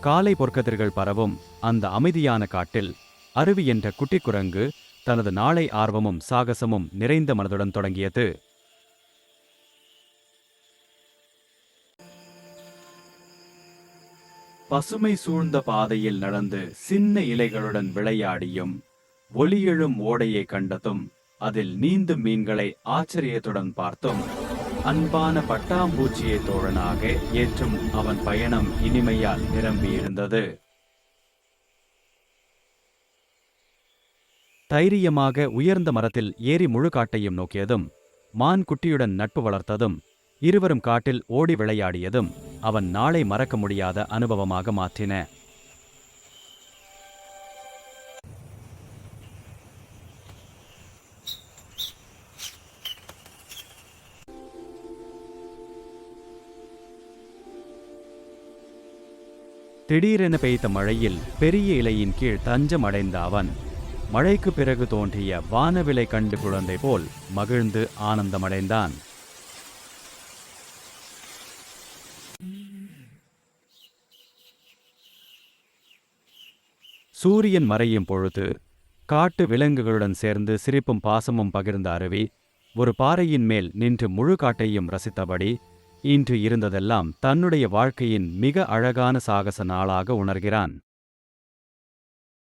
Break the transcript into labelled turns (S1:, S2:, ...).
S1: காலை பொற்கதிர்கள் பரவும் அந்த அமைதியான காட்டில் அருவி என்ற குட்டிக் குரங்கு தனது நாளை ஆர்வமும் சாகசமும் நிறைந்த மனதுடன் தொடங்கியது. பசுமை சூழ்ந்த பாதையில் நடந்து சின்ன இலைகளுடன் விளையாடியும் ஒளியெழும் ஓடையை கண்டதும் அதில் நீந்தும் மீன்களை ஆச்சரியத்துடன் பார்த்தும் அன்பான பட்டாம்பூச்சியை தோழனாக ஏற்றும் அவன் பயணம் இனிமையால் நிரம்பியிருந்தது. தைரியமாக உயர்ந்த மரத்தில் ஏறி முழு காட்டையும் நோக்கியதும், மான் குட்டியுடன் நட்பு வளர்த்ததும், இருவரும் காட்டில் ஓடி விளையாடியதும் அவன் நாளை மறக்க முடியாத அனுபவமாக மாற்றின. திடீரென பெய்த மழையில் பெரிய இலையின் கீழ் தஞ்சம் அடைந்த அவன் மழைக்கு பிறகு தோன்றிய வானவிலை கண்டு குழந்தை போல் மகிழ்ந்து ஆனந்தமடைந்தான். சூரியன் மறையும் பொழுது காட்டு விலங்குகளுடன் சேர்ந்து சிரிப்பும் பாசமும் பகிர்ந்த அருவி ஒரு பாறையின் மேல் நின்று முழு காட்டையும் ரசித்தபடி இன்று இருந்ததெல்லாம் தன்னுடைய வாழ்க்கையின் மிக அழகான சாகச நாளாக உணர்கிறான்.